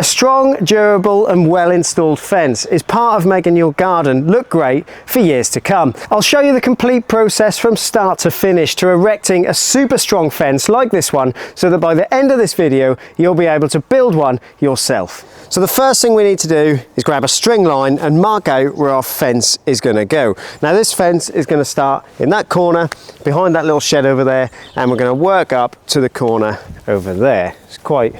A strong, durable and well installed fence is part of making your garden look great for years to come. I'll show you the complete process from start to finish to erecting a super strong fence like this one, so that by the end of this video you'll be able to build one yourself. So the first thing we need to do is grab a string line and mark out where our fence is going to go. Now this fence is going to start in that corner behind that little shed over there, and we're going to work up to the corner over there. It's quite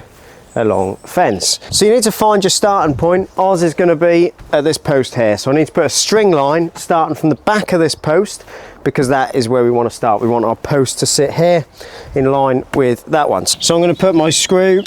a long fence. So you need to find your starting point. Ours is going to be at this post here. So I need to put a string line starting from the back of this post, because that is where we want to start. We want our post to sit here in line with that one. So I'm going to put my screw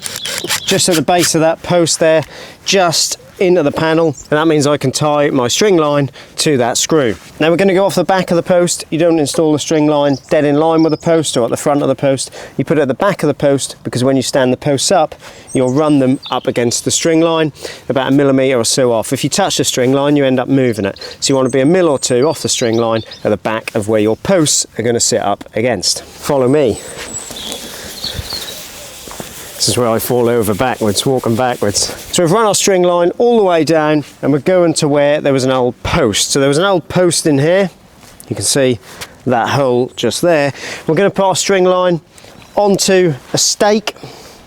just at the base of that post there, just into the panel, and that means I can tie my string line to that screw. Now we're going to go off the back of the post. You don't install the string line dead in line with the post or at the front of the post. You put it at the back of the post, because when you stand the posts up, you'll run them up against the string line about 1 millimetre or so off. If you touch the string line, you end up moving it. So you want to be 1 mil or 2 off the string line at the back of where your posts are going to sit up against. Follow me. This is where I fall over backwards, walking backwards. So we've run our string line all the way down, and we're going to where there was an old post. So there was an old post in here. You can see that hole just there. We're going to put our string line onto a stake,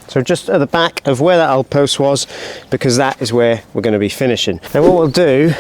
so just at the back of where that old post was, because that is where we're going to be finishing. Now what we'll do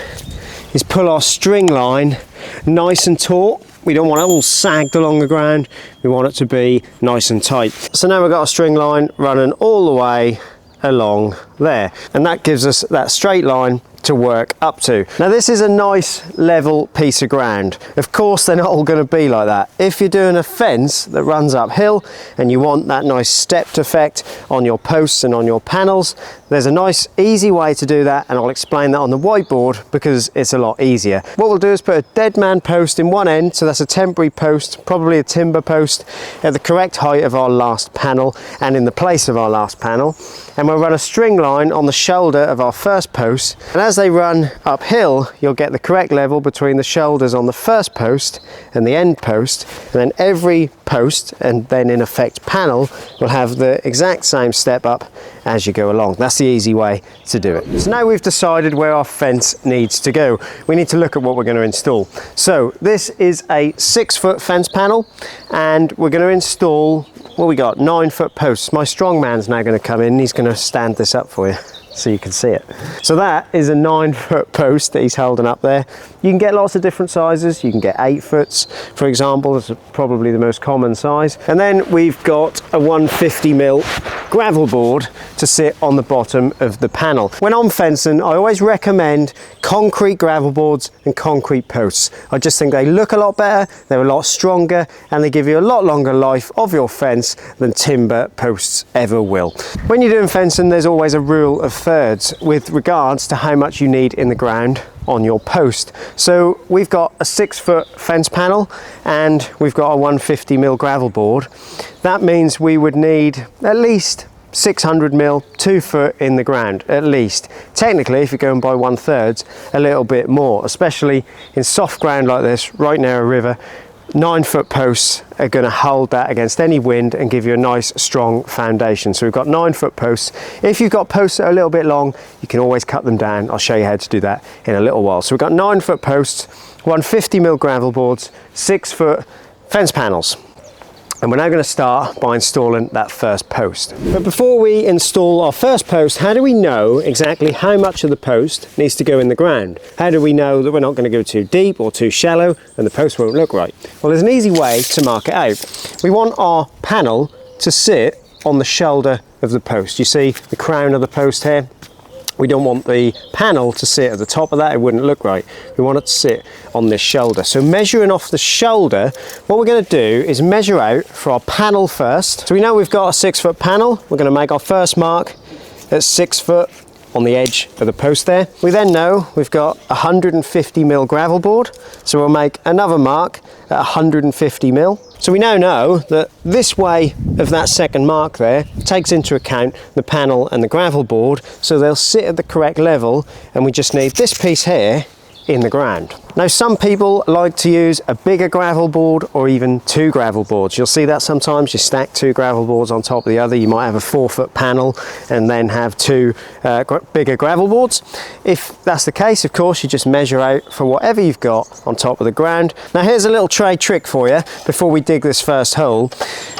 is pull our string line nice and taut. We don't want it all sagged along the ground. We want it to be nice and tight. So now we've got a string line running all the way along there, and that gives us that straight line to work up to. Now this is a nice level piece of ground. Of course they're not all going to be like that. If you're doing a fence that runs uphill and you want that nice stepped effect on your posts and on your panels, there's a nice easy way to do that, and I'll explain that on the whiteboard because it's a lot easier. What we'll do is put a dead man post in one end, so that's a temporary post, probably a timber post, at the correct height of our last panel and in the place of our last panel, and we'll run a string line on the shoulder of our first post, and as they run uphill you'll get the correct level between the shoulders on the first post and the end post, and then every post and then in effect panel will have the exact same step up as you go along. That's the easy way to do it. So now we've decided where our fence needs to go. We need to look at what we're going to install. So this is a 6-foot fence panel, and we're going to install, what we got, 9-foot posts. My strong man's now going to come in. He's going to stand this up for you so you can see it. So that is a 9-foot post that he's holding up there. You can get lots of different sizes. You can get 8 foots, for example. That's probably the most common size. And then we've got a 150mm gravel board to sit on the bottom of the panel. When I'm fencing, I always recommend concrete gravel boards and concrete posts. I just think they look a lot better, they're a lot stronger, and they give you a lot longer life of your fence than timber posts ever will. When you're doing fencing, there's always a rule of thirds with regards to how much you need in the ground on your post. So we've got a 6-foot fence panel and we've got a 150mm gravel board. That means we would need at least 600mm, 2 foot in the ground at least. Technically, if you're going by 1/3, a little bit more, especially in soft ground like this, right near a river. 9-foot posts are going to hold that against any wind and give you a nice strong foundation. So we've got 9-foot posts. If you've got posts that are a little bit long, you can always cut them down. I'll show you how to do that in a little while. So we've got 9-foot posts, 150mm gravel boards, 6-foot fence panels. And we're now going to start by installing that first post. But before we install our first post, how do we know exactly how much of the post needs to go in the ground? How do we know that we're not going to go too deep or too shallow and the post won't look right? Well, there's an easy way to mark it out. We want our panel to sit on the shoulder of the post. You see the crown of the post here? We don't want the panel to sit at the top of that, it wouldn't look right. We want it to sit on this shoulder. So measuring off the shoulder, what we're going to do is measure out for our panel first. So we know we've got a 6-foot panel. We're going to make our first mark at 6 foot on the edge of the post there. We then know we've got a 150mm gravel board, so we'll make another mark at 150mm. So we now know that this way of that second mark there takes into account the panel and the gravel board, so they'll sit at the correct level, and we just need this piece here in the ground. Now some people like to use a bigger gravel board or even 2 gravel boards. You'll see that sometimes you stack 2 gravel boards on top of the other. You might have a 4-foot panel and then have 2 bigger gravel boards. If that's the case, of course, you just measure out for whatever you've got on top of the ground. Now here's a little trade trick for you before we dig this first hole.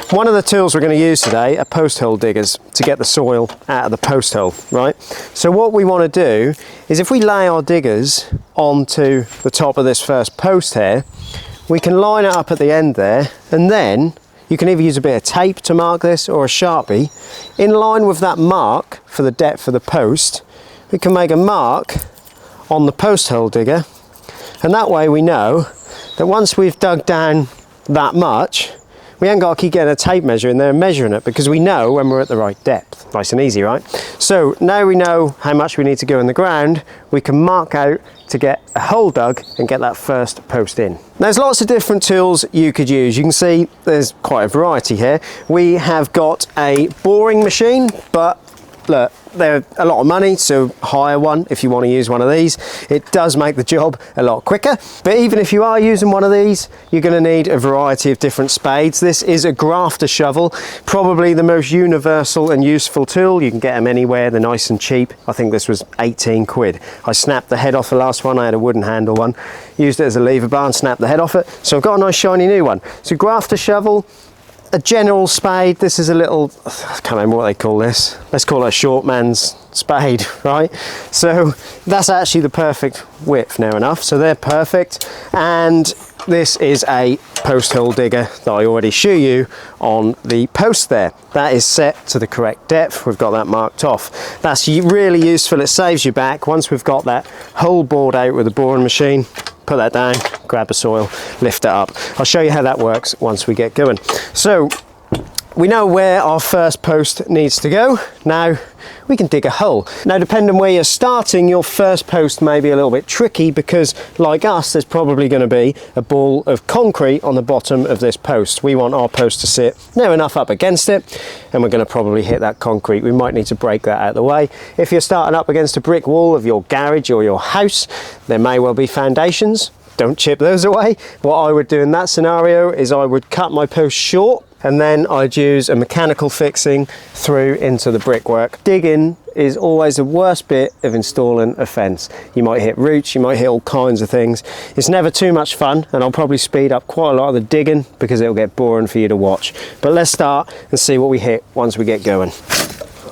One of the tools we're going to use today are post hole diggers to get the soil out of the post hole, right? So what we want to do is if we lay our diggers onto the top of this first post here, we can line it up at the end there, and then you can either use a bit of tape to mark this or a Sharpie. In line with that mark for the depth of the post, we can make a mark on the post hole digger, and that way we know that once we've dug down that much, we ain't got to keep getting a tape measure in there and measuring it, because we know when we're at the right depth. Nice and easy, right? So now we know how much we need to go in the ground, we can mark out to get a hole dug and get that first post in. There's lots of different tools you could use. You can see there's quite a variety here. We have got a boring machine, but look, they're a lot of money, so hire one if you want to use one of these. It does make the job a lot quicker, but even if you are using one of these, you're going to need a variety of different spades. This is a grafter shovel, probably the most universal and useful tool. You can get them anywhere, they're nice and cheap. I think this was 18 quid. I snapped the head off the last one. I had a wooden handle one, used it as a lever bar and snapped the head off it, so I've got a nice shiny new one. So grafter shovel, a general spade. This is a little, I can't remember what they call this. Let's call it a short man's spade, right? So that's actually the perfect width now enough. So they're perfect. And this is a post hole digger that I already show you on the post there. That is set to the correct depth. We've got that marked off. That's really useful. It saves you back. Once we've got that hole bored out with the boring machine, put that down, grab the soil, lift it up. I'll show you how that works once we get going. So we know where our first post needs to go. Now we can dig a hole. Now depending where you're starting, your first post may be a little bit tricky, because like us, there's probably going to be a ball of concrete on the bottom of this post. We want our post to sit near enough up against it, and we're going to probably hit that concrete. We might need to break that out of the way. If you're starting up against a brick wall of your garage or your house, there may well be foundations. Don't chip those away. What I would do in that scenario is I would cut my post short, and then I'd use a mechanical fixing through into the brickwork. Digging is always the worst bit of installing a fence. You might hit roots, you might hit all kinds of things. It's never too much fun, and I'll probably speed up quite a lot of the digging because it'll get boring for you to watch. But let's start and see what we hit once we get going.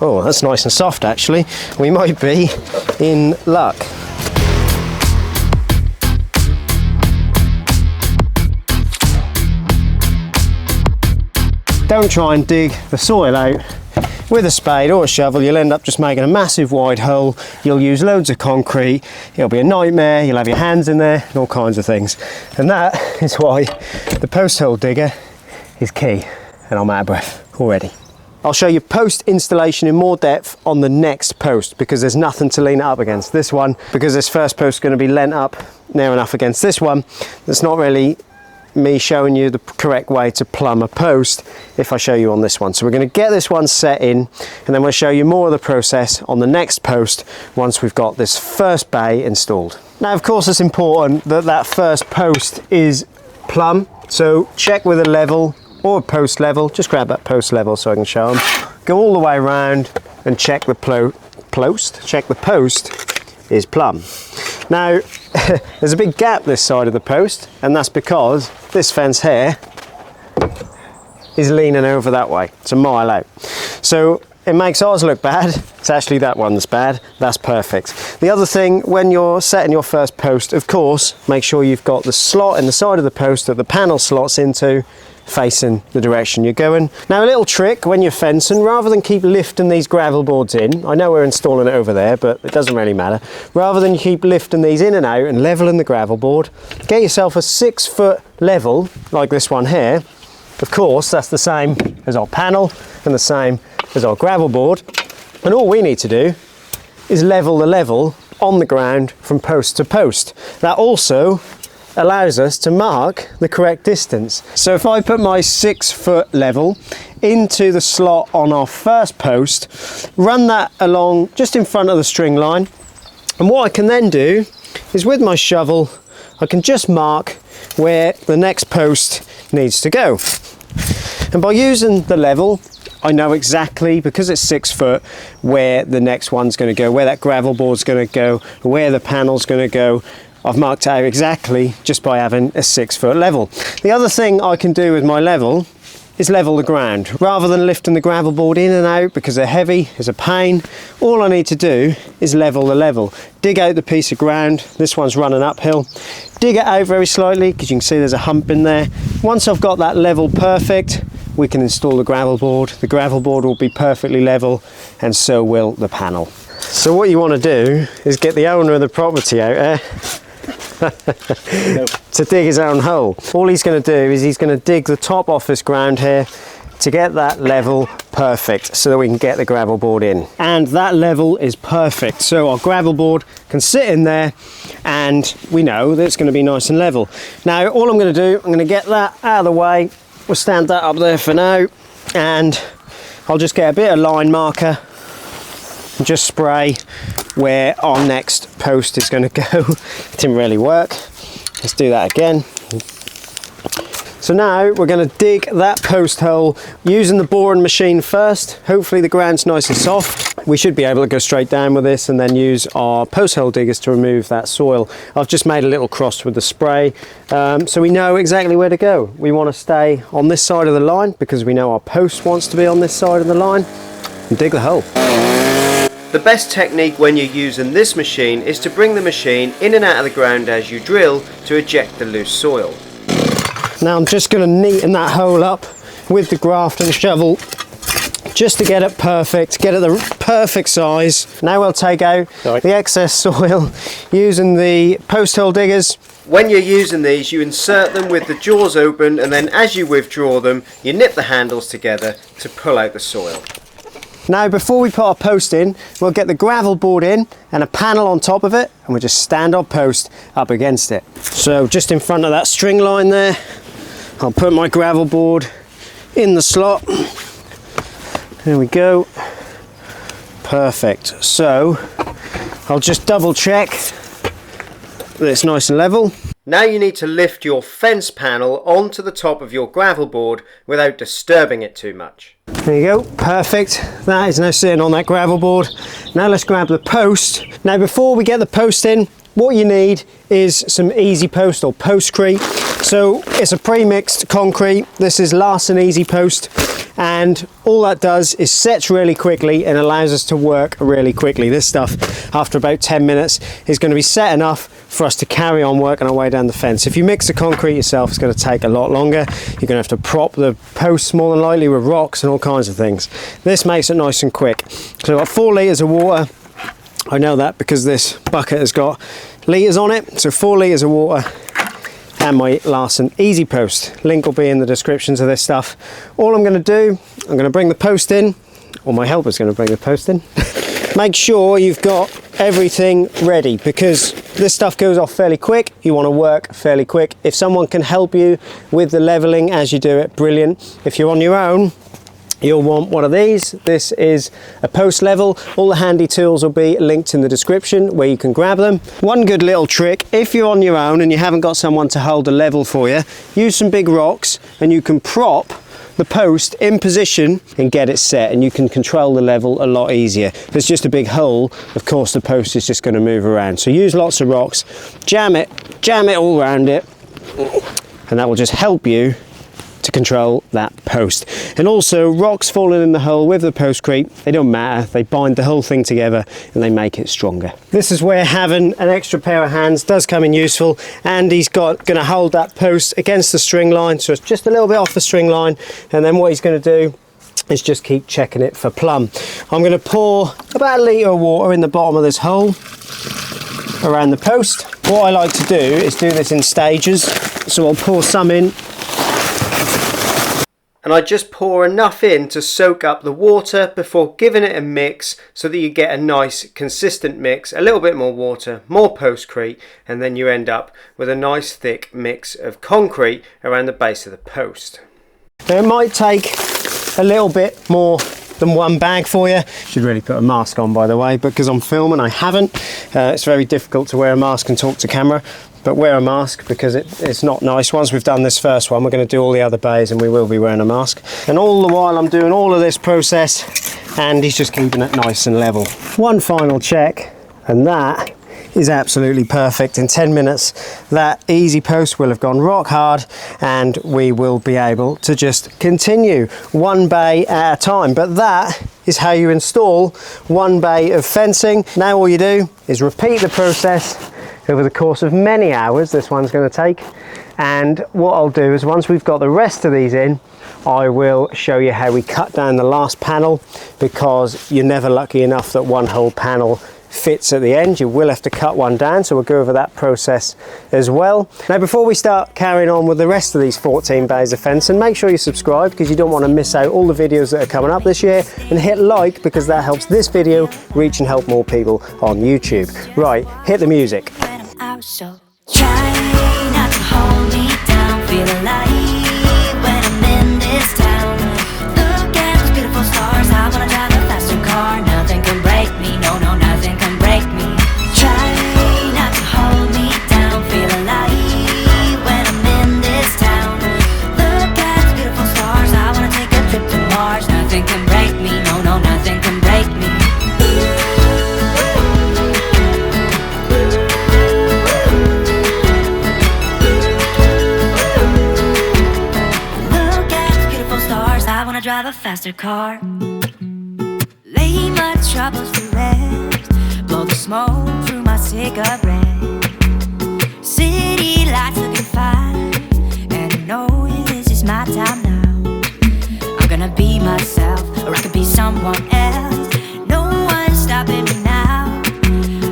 Oh, that's nice and soft actually. We might be in luck. Don't try and dig the soil out with a spade or a shovel. You'll end up just making a massive wide hole. You'll use loads of concrete. It'll be a nightmare. You'll have your hands in there and all kinds of things. And that is why the post hole digger is key. And I'm out of breath already. I'll show you post installation in more depth on the next post, because there's nothing to lean it up against. This one, because this first post is going to be leant up near enough against this one, that's not really me showing you the correct way to plumb a post if I show you on this one. So we're going to get this one set in, and then we'll show you more of the process on the next post once we've got this first bay installed. Now of course it's important that that first post is plumb, so check with a level or a post level. Just grab that post level so I can show them. Go all the way around and check the post is plumb. Now there's a big gap this side of the post, and that's because this fence here is leaning over that way. It's a mile out. So it makes ours look bad. It's actually that one that's bad. That's perfect. The other thing, when you're setting your first post, of course, make sure you've got the slot in the side of the post that the panel slots into, facing the direction you're going. Now a little trick when you're fencing, rather than keep lifting these gravel boards in, I know we're installing it over there, but it doesn't really matter. Rather than keep lifting these in and out and leveling the gravel board, get yourself a 6 foot level like this one here. Of course, that's the same as our panel and the same as our gravel board. And all we need to do is level the level on the ground from post to post. That also allows us to mark the correct distance. So if I put my 6 foot level into the slot on our first post, run that along just in front of the string line, and what I can then do is with my shovel I can just mark where the next post needs to go. And by using the level, I know exactly, because it's 6 foot, where the next one's going to go, where that gravel board's going to go, where the panel's going to go. I've marked out exactly just by having a 6 foot level. The other thing I can do with my level is level the ground. Rather than lifting the gravel board in and out because they're heavy, it's a pain, all I need to do is level the level. Dig out the piece of ground, this one's running uphill, dig it out very slightly because you can see there's a hump in there. Once I've got that level perfect, we can install the gravel board. The gravel board will be perfectly level, and so will the panel. So what you want to do is get the owner of the property out there to dig his own hole. All he's going to do is he's going to dig the top off this ground here to get that level perfect so that we can get the gravel board in. And that level is perfect, so our gravel board can sit in there and we know that it's going to be nice and level. Now all I'm going to do, I'm going to get that out of the way. We'll stand that up there for now, and I'll just get a bit of line marker and just spray where our next post is going to go. It didn't really work. Let's do that again. So now we're going to dig that post hole using the boring machine first. Hopefully the ground's nice and soft. We should be able to go straight down with this and then use our post hole diggers to remove that soil. I've just made a little cross with the spray, so we know exactly where to go. We want to stay on this side of the line because we know our post wants to be on this side of the line, and dig the hole. The best technique when you're using this machine is to bring the machine in and out of the ground as you drill to eject the loose soil. Now I'm just going to neaten that hole up with the grafting shovel just to get it perfect, get it the perfect size. Now we'll take out the excess soil using the post hole diggers. When you're using these, you insert them with the jaws open, and then as you withdraw them, you nip the handles together to pull out the soil. Now before we put our post in, we'll get the gravel board in and a panel on top of it, and we'll just stand our post up against it. So just in front of that string line there, I'll put my gravel board in the slot. There we go. Perfect. So I'll just double check that it's nice and level. Now you need to lift your fence panel onto the top of your gravel board without disturbing it too much. There you go, perfect. That is now sitting on that gravel board. Now let's grab the post. Now before we get the post in, what you need is some Easy Post or Postcrete. So it's a pre-mixed concrete. This is Larson Easy Post, and all that does is sets really quickly and allows us to work really quickly. This stuff, after about 10 minutes, is going to be set enough for us to carry on working our way down the fence. If you mix the concrete yourself, it's going to take a lot longer. You're going to have to prop the posts more than likely with rocks and all kinds of things. This makes it nice and quick. So I've got 4 litres of water. I know that because this bucket has got litres on it. So 4 litres of water and my Larson Easy Post. Link will be in the descriptions of this stuff. All I'm going to do, I'm going to bring the post in, or my helper's going to bring the post in. Make sure you've got everything ready because this stuff goes off fairly quick. You want to work fairly quick. If someone can help you with the leveling as you do it, brilliant. If you're on your own, you'll want one of these. This is a post level. All the handy tools will be linked in the description where you can grab them. One good little trick, if you're on your own and you haven't got someone to hold a level for you, use some big rocks and you can prop the post in position and get it set, and you can control the level a lot easier. If it's just a big hole, of course the post is just going to move around. So use lots of rocks, jam it all around it, and that will just help you to control that post. And also rocks falling in the hole with the postcrete, they don't matter, they bind the whole thing together and they make it stronger. This is where having an extra pair of hands does come in useful. Andy's going to hold that post against the string line, so it's just a little bit off the string line, and then what he's going to do is just keep checking it for plumb. I'm going to pour about 1 litre of water in the bottom of this hole around the post. What I like to do is do this in stages, so I'll pour some in, and I just pour enough in to soak up the water before giving it a mix so that you get a nice consistent mix, a little bit more water, more postcrete, and then you end up with a nice thick mix of concrete around the base of the post. Now it might take a little bit more than one bag for you. Should really put a mask on, by the way, because I'm filming, I haven't. It's very difficult to wear a mask and talk to camera, but wear a mask because it's not nice. Once we've done this first one, we're going to do all the other bays and we will be wearing a mask. And all the while I'm doing all of this process, Andy's just keeping it nice and level. One final check, and that is absolutely perfect. In 10 minutes, that easy post will have gone rock hard and we will be able to just continue one bay at a time. But that is how you install one bay of fencing. Now all you do is repeat the process over the course of many hours. This one's going to take. And what I'll do is once we've got the rest of these in, I will show you how we cut down the last panel, because you're never lucky enough that one whole panel fits at the end. You will have to cut one down, so we'll go over that process as well. Now before we start carrying on with the rest of these 14 bays of fencing, make sure you subscribe because you don't want to miss out all the videos that are coming up this year, and hit like because that helps this video reach and help more people on YouTube. Right, hit the music. So try not to hold me down, feel alive when I'm in this town. Look at those beautiful stars, I wanna drive a faster car. Nothing can break me, no, no, nothing can break me. Try not to hold me down, feel alive when I'm in this town. Look at those beautiful stars, I wanna take a trip to Mars. Nothing can break me, no, no, nothing can break me. Drive a faster car, lay my troubles to rest, blow the smoke through my cigarette. City lights looking fine, and I know this is my time now. I'm gonna be myself, or I could be someone else. No one's stopping me now.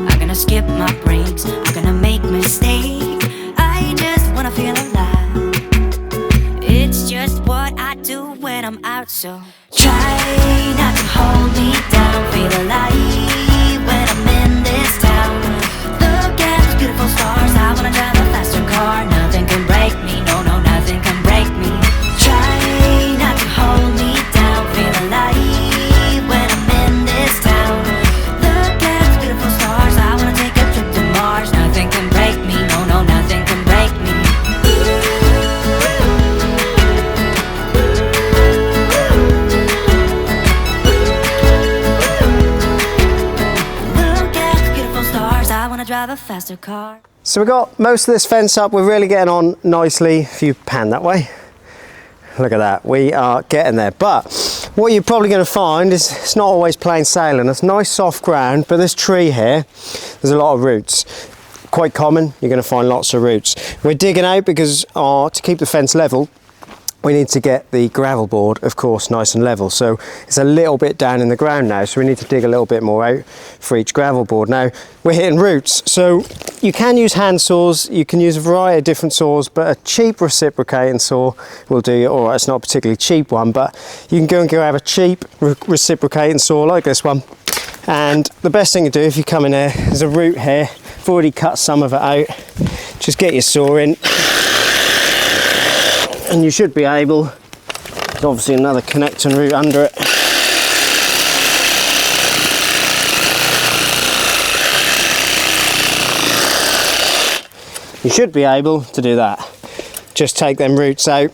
I'm gonna skip my breaks, I'm gonna make mistakes. I just wanna feel alive. It's just what I do when I'm out, so try not to hold me down, feel alive when I'm in this town. Look at those beautiful stars, I wanna drive a faster car. Nothing can break me, no, no, nothing can break me. Try not to hold me down, feel alive when I'm in this town. Look at those beautiful stars, I wanna take a trip to Mars. Nothing can break me, no, no, nothing can break me. Drive a faster car. So we've got most of this fence up, we're really getting on nicely. If you pan that way, look at that, we are getting there. But what you're probably going to find is it's not always plain sailing. It's nice soft ground, but this tree here, there's a lot of roots. Quite common, you're going to find lots of roots. We're digging out because to keep the fence level, we need to get the gravel board, of course, nice and level. So it's a little bit down in the ground now, so we need to dig a little bit more out for each gravel board. Now, we're hitting roots, so you can use hand saws, you can use a variety of different saws, but a cheap reciprocating saw will do you. All right, it's not a particularly cheap one, but you can go and grab a cheap reciprocating saw like this one. And the best thing to do if you come in here, there's a root here. I've already cut some of it out. Just get your saw in. And you should be able, there's obviously another connecting root under it. You should be able to do that. Just take them roots out.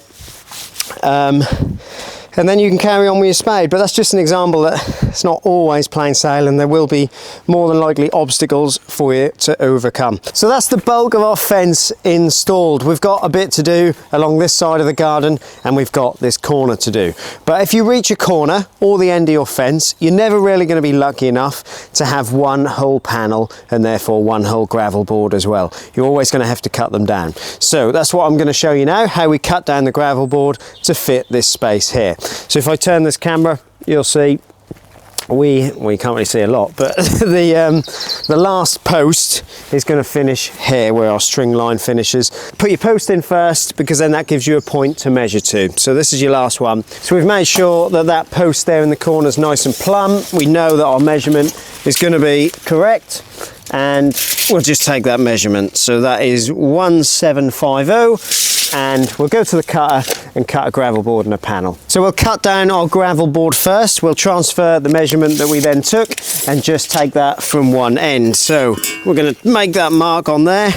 And then you can carry on with your spade, but that's just an example that it's not always plain sailing. There will be more than likely obstacles for you to overcome. So that's the bulk of our fence installed. We've got a bit to do along this side of the garden, and we've got this corner to do. But if you reach a corner or the end of your fence, you're never really going to be lucky enough to have one whole panel and therefore one whole gravel board as well. You're always going to have to cut them down. So that's what I'm going to show you now, how we cut down the gravel board to fit this space here. So if I turn this camera, you'll see we can't really see a lot, but the last post is going to finish here where our string line finishes. Put your post in first because then that gives you a point to measure to. So this is your last one. So we've made sure that that post there in the corner is nice and plumb. We know that our measurement is going to be correct. and we'll just take that measurement. So that is 1750, and we'll go to the cutter and cut a gravel board and a panel. So we'll cut down our gravel board first. We'll transfer the measurement that we then took and just take that from one end. So we're going to make that mark on there.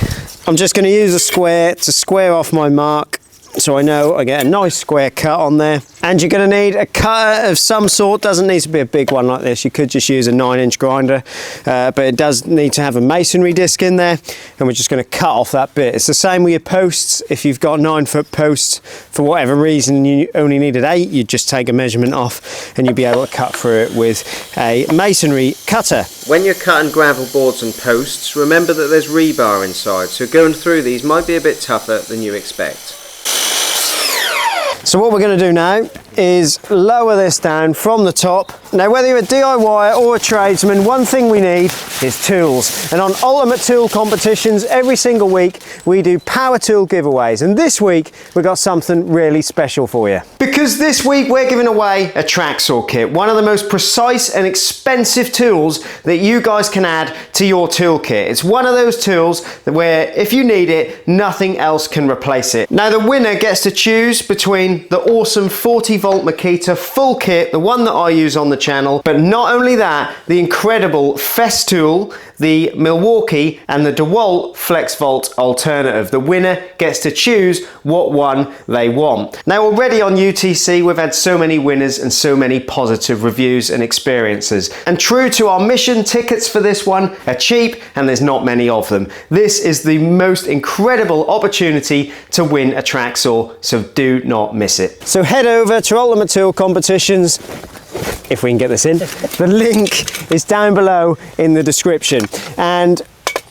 I'm just going to use a square to square off my mark, so I know I get a nice square cut on there. And you're going to need a cutter of some sort. Doesn't need to be a big one like this. You could just use a 9-inch grinder, but it does need to have a masonry disc in there, and we're just going to cut off that bit. It's the same with your posts. If you've got 9-foot posts, for whatever reason you only needed 8, you'd just take a measurement off and you'd be able to cut through it with a masonry cutter. When you're cutting gravel boards and posts, remember that there's rebar inside, so going through these might be a bit tougher than you expect. So what we're going to do now is lower this down from the top. Now, whether you're a DIY or a tradesman, one thing we need is tools. And on Ultimate Tool Competitions, every single week we do power tool giveaways. And this week we've got something really special for you. Because this week we're giving away a track saw kit, one of the most precise and expensive tools that you guys can add to your toolkit. It's one of those tools that where if you need it, nothing else can replace it. Now, the winner gets to choose between the awesome 40-volt Makita full kit, the one that I use on the channel, but not only that, the incredible Festool, the Milwaukee, and the DeWalt FlexVolt alternative. The winner gets to choose what one they want. Now, already on UTC we've had so many winners and so many positive reviews and experiences, and true to our mission, tickets for this one are cheap and there's not many of them. This is the most incredible opportunity to win a track saw, so do not miss it. So head over to Ultimate Tool Competitions, if we can get this in. The link is down below in the description. And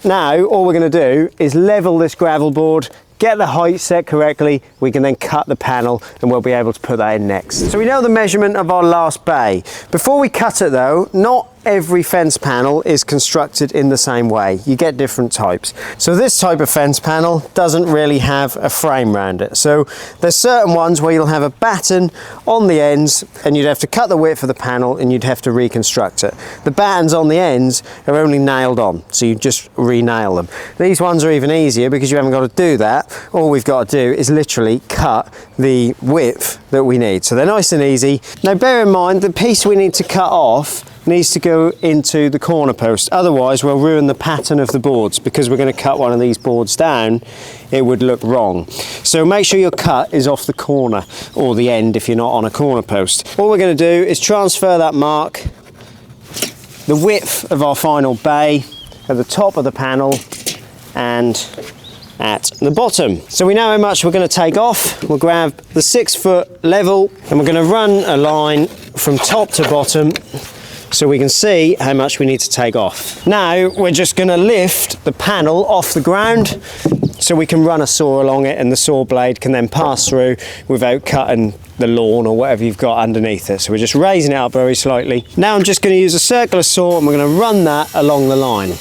now all we're going to do is level this gravel board, get the height set correctly. We can then cut the panel and we'll be able to put that in next. So we know the measurement of our last bay. Before we cut it though, not every fence panel is constructed in the same way. You get different types. So this type of fence panel doesn't really have a frame around it. So there's certain ones where you'll have a batten on the ends and you'd have to cut the width of the panel and you'd have to reconstruct it. The battens on the ends are only nailed on, so you just re-nail them. These ones are even easier because you haven't got to do that. All we've got to do is literally cut the width that we need. So they're nice and easy. Now bear in mind, the piece we need to cut off needs to go into the corner post, otherwise we'll ruin the pattern of the boards. Because we're going to cut one of these boards down, it would look wrong. So make sure your cut is off the corner or the end if you're not on a corner post. All we're going to do is transfer that mark, the width of our final bay, at the top of the panel and at the bottom. So we know how much we're going to take off. We'll grab the 6-foot level and we're going to run a line from top to bottom so we can see how much we need to take off. Now we're just going to lift the panel off the ground so we can run a saw along it and the saw blade can then pass through without cutting the lawn or whatever you've got underneath it. So we're just raising it up very slightly. Now I'm just going to use a circular saw and we're going to run that along the line.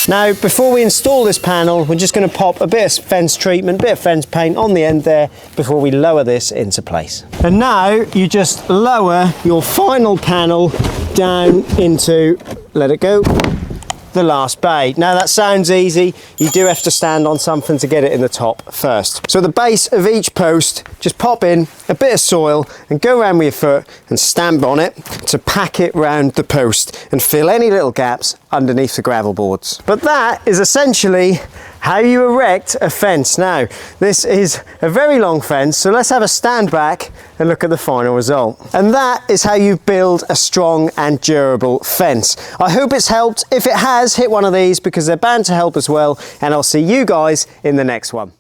Now, before we install this panel, we're just going to pop a bit of fence treatment, bit of fence paint on the end there before we lower this into place. And now you just lower your final panel down into, let it go, the last bay. Now that sounds easy, you do have to stand on something to get it in the top first. So the base of each post, just pop in a bit of soil and go around with your foot and stamp on it to pack it round the post and fill any little gaps underneath the gravel boards. But that is essentially how you erect a fence. Now, this is a very long fence, so let's have a stand back and look at the final result. And that is how you build a strong and durable fence. I hope it's helped. If it has, hit one of these because they're bound to help as well, and I'll see you guys in the next one.